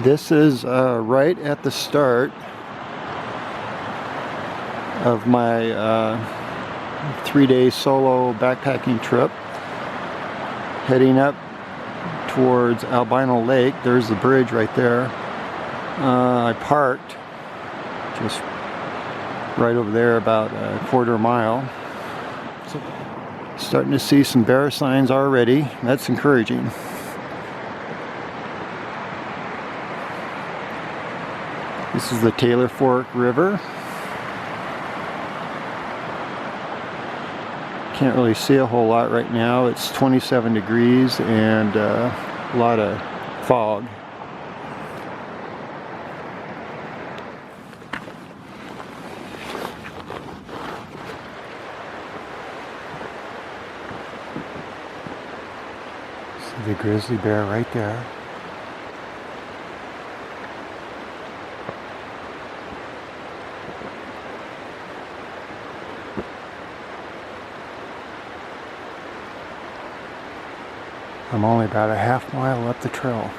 This is right at the start of my 3-day solo backpacking trip, heading up towards Albino Lake. There's the bridge right there. I parked just right over there, about a quarter mile. So, starting to see some bear signs already. That's encouraging. This is the Taylor Fork River. Can't really see a whole lot right now. It's 27 degrees and a lot of fog. See the grizzly bear right there. I'm only about a half mile up the trail.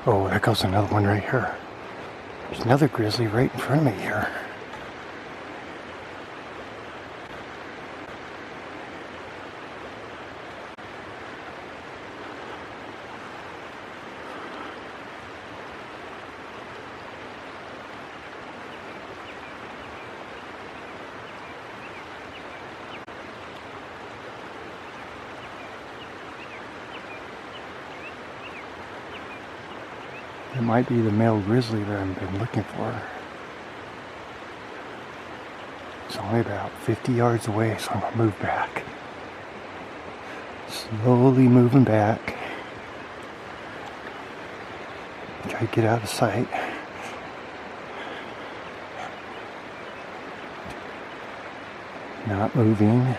Oh, there goes another one right here. There's another grizzly right in front of me here. It might be the male grizzly that I've been looking for. It's only about 50 yards away, so I'm going to move back. Slowly moving back. Try to get out of sight. Not moving.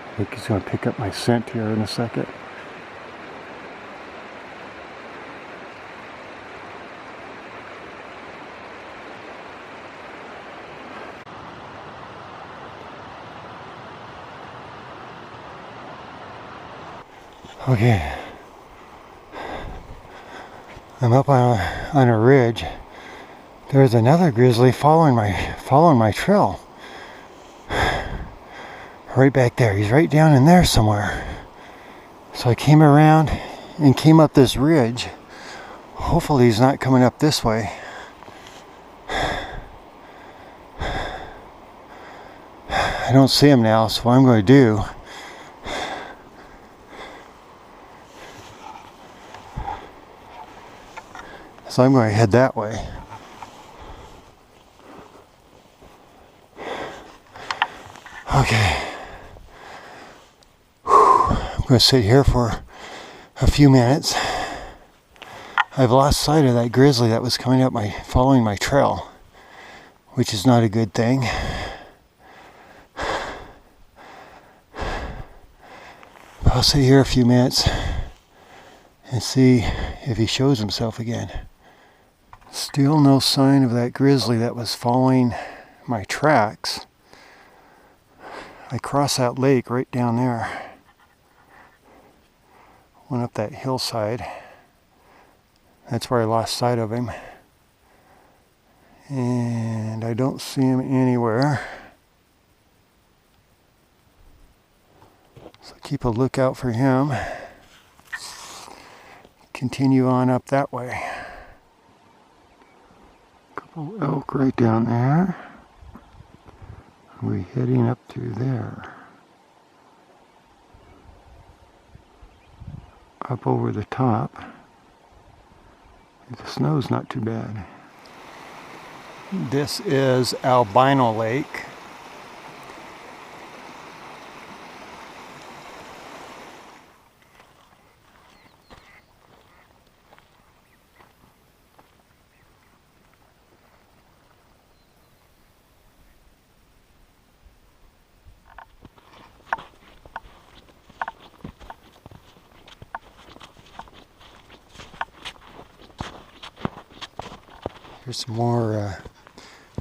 I think he's going to pick up my scent here in a second. Okay, I'm up on a ridge. There's another grizzly following my trail. Right back there. He's right down in there somewhere. So I came around and came up this ridge. Hopefully he's not coming up this way. I don't see him now, so what I'm going to do is I'm going to head that way. Okay. I'm going to sit here for a few minutes. I've lost sight of that grizzly that was coming up following my trail, which is not a good thing. I'll sit here a few minutes and see if he shows himself again. Still no sign of that grizzly that was following my tracks. I crossed that lake right down there. Went up that hillside. That's where I lost sight of him. And I don't see him anywhere. So keep a lookout for him. Continue on up that way. Couple elk right down there. We're heading up through there. Up over the top. The snow's not too bad. This is Albino Lake. Here's some more,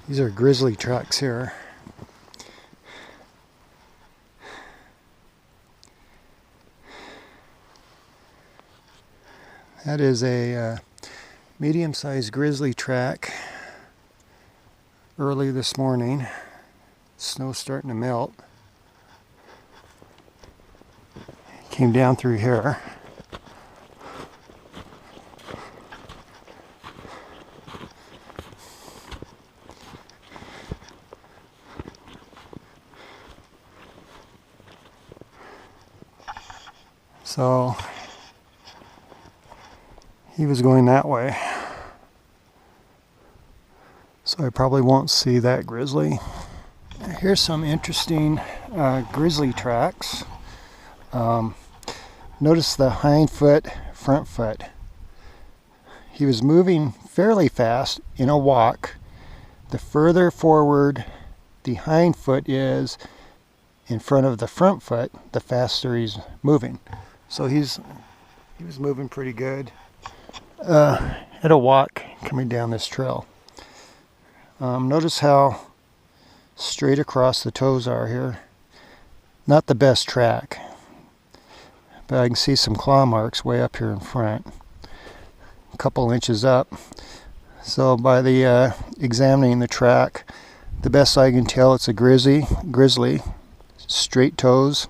these are grizzly tracks here. That is a medium-sized grizzly track early this morning. Snow's starting to melt. Came down through here. So he was going that way. So I probably won't see that grizzly. Here's some interesting grizzly tracks. Notice the hind foot, front foot. He was moving fairly fast in a walk. The further forward the hind foot is in front of the front foot, the faster he's moving. So he was moving pretty good at a walk coming down this trail. Notice how straight across the toes are here. Not the best track, but I can see some claw marks way up here in front, a couple inches up. So by the examining the track, the best I can tell, it's a grizzly, straight toes,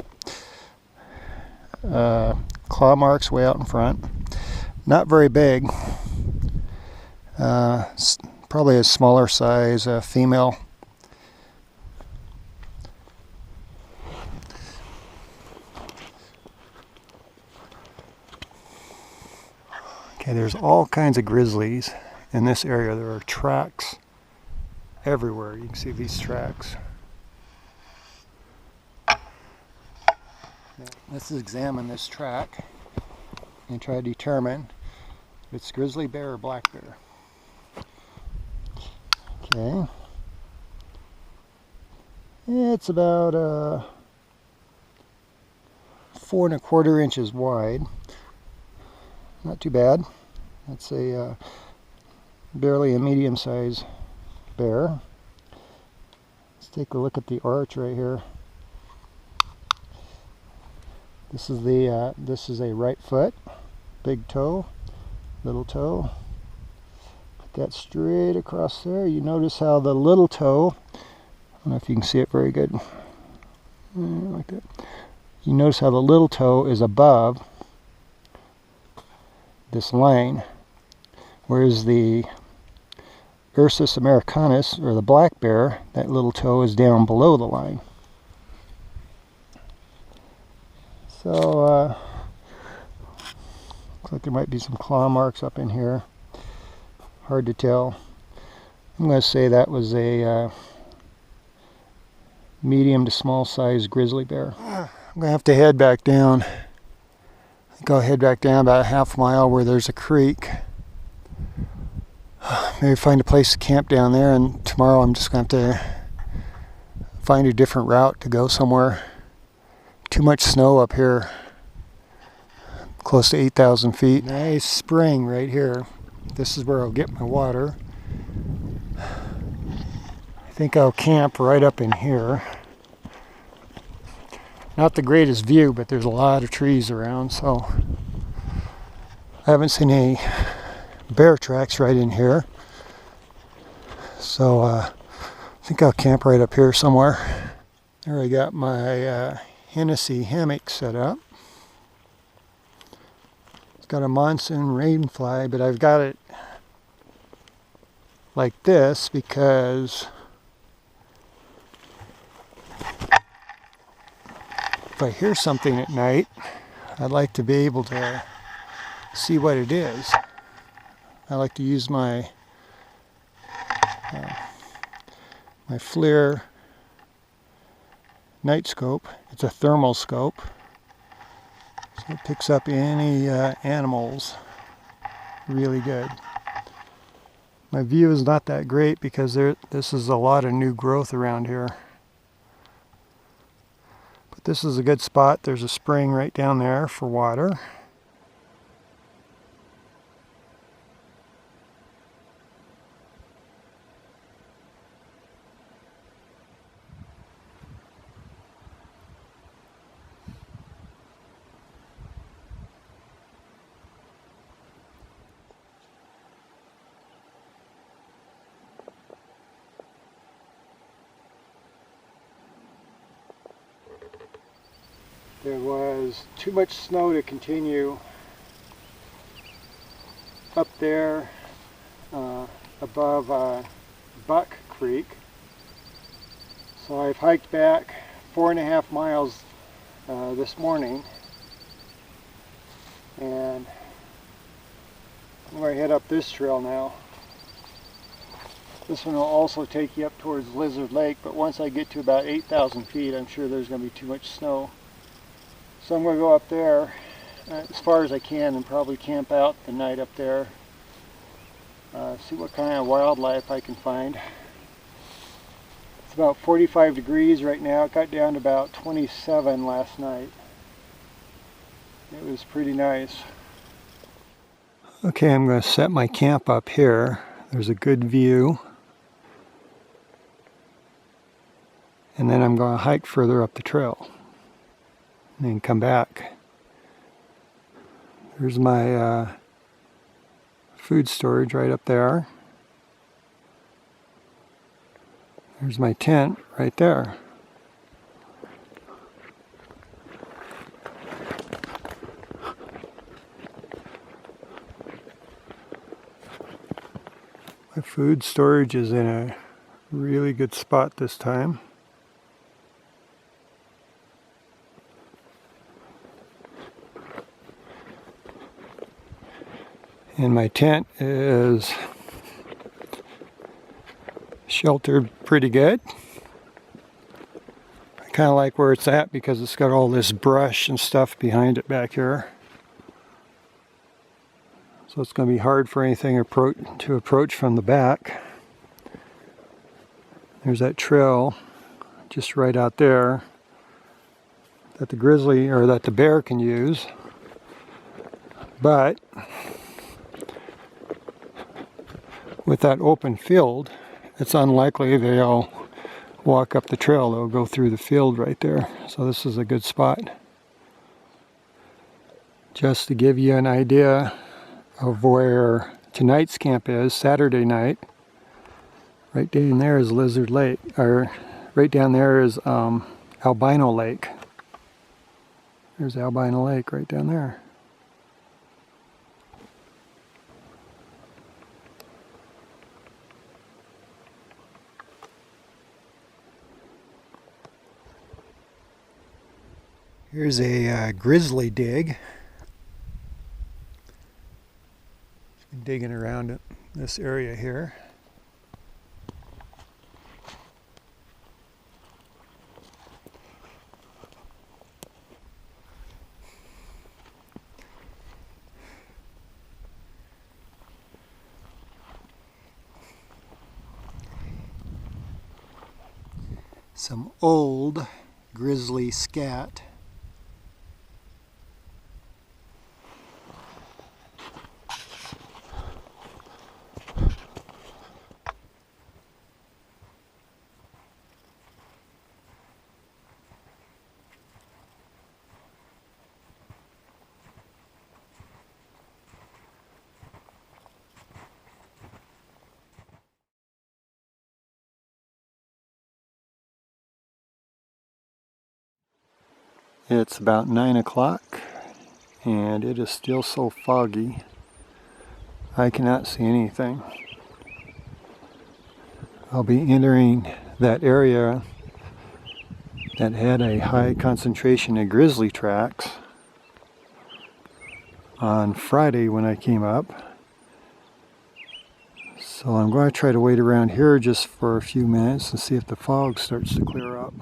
claw marks way out in front. Not very big, probably a smaller size female. Okay, there's all kinds of grizzlies in this area. There are tracks everywhere. You can see these tracks. Let's examine this track and try to determine if it's grizzly bear or black bear. Okay. It's about 4 1/4 inches wide. Not too bad. That's a barely a medium-sized bear. Let's take a look at the arch right here. This is a right foot, big toe, little toe. Put that straight across there. You notice how the little toe, I don't know if you can see it very good, like that. You notice how the little toe is above this line, whereas the Ursus americanus, or the black bear, that little toe is down below the line. So looks like there might be some claw marks up in here. Hard to tell. I'm going to say that was a medium to small size grizzly bear. I'm going to have to head back down. I think I'll head back down about a half mile where there's a creek. Maybe find a place to camp down there, and tomorrow I'm just going to have to find a different route to go somewhere. Too much snow up here, close to 8,000 feet. Nice spring right here. This is where I'll get my water. I think I'll camp right up in here. Not the greatest view, but there's a lot of trees around, so I haven't seen any bear tracks right in here. So I think I'll camp right up here somewhere. There I got my Hennessy hammock set up. It's got a monsoon rainfly, but I've got it like this because if I hear something at night, I'd like to be able to see what it is. I like to use my my FLIR night scope. It's a thermal scope, so it picks up any animals really good. My view is not that great because this is a lot of new growth around here, but this is a good spot. There's a spring right down there for water. There was too much snow to continue up there above Buck Creek. So I've hiked back 4.5 miles this morning, and I'm going to head up this trail now. This one will also take you up towards Lizard Lake, but once I get to about 8,000 feet, I'm sure there's going to be too much snow. So I'm going to go up there as far as I can and probably camp out the night up there. See what kind of wildlife I can find. It's about 45 degrees right now. It got down to about 27 last night. It was pretty nice. Okay, I'm going to set my camp up here. There's a good view. And then I'm going to hike further up the trail. And then come back. There's my food storage right up there. There's my tent right there. My food storage is in a really good spot this time. And my tent is sheltered pretty good. I kind of like where it's at because it's got all this brush and stuff behind it back here. So it's going to be hard for anything to approach from the back. There's that trail just right out there that the grizzly or that the bear can use. But with that open field, it's unlikely they'll walk up the trail. They'll go through the field right there. So this is a good spot. Just to give you an idea of where tonight's camp is, Saturday night, right down there is Lizard Lake, or right down there is Albino Lake. There's Albino Lake right down there. Here's a grizzly dig. Been digging around this area here. Some old grizzly scat. It's about 9 o'clock and it is still so foggy I cannot see anything. I'll be entering that area that had a high concentration of grizzly tracks on Friday when I came up. So I'm going to try to wait around here just for a few minutes and see if the fog starts to clear up.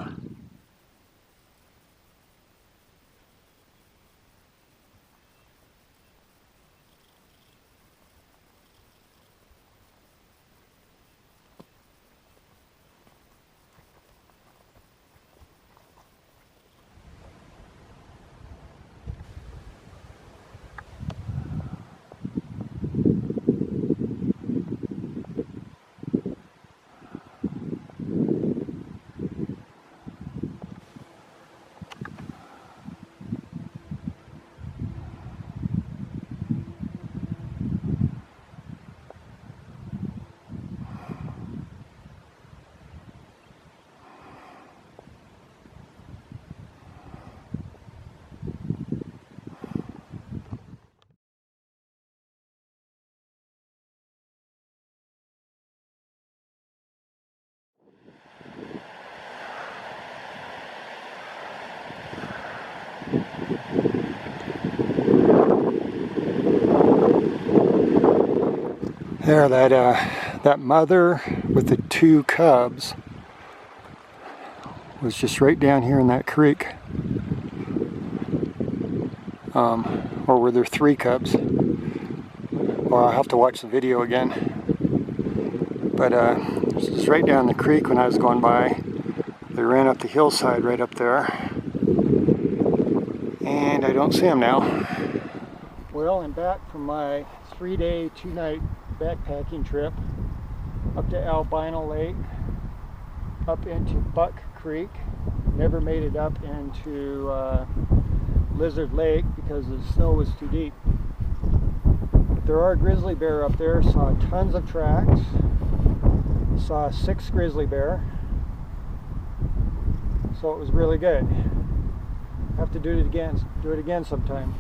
There, that mother with the 2 cubs was just right down here in that creek. Or were there 3 cubs? Well, I'll have to watch the video again. But it's just right down the creek when I was going by. They ran up the hillside right up there. And I don't see them now. Well, I'm back from my 3-day, 2-night backpacking trip up to Albino Lake, up into Buck Creek. Never made it up into Lizard Lake because the snow was too deep. But there are grizzly bear up there. Saw tons of tracks. Saw 6 grizzly bear. So it was really good. Have to do it again sometime.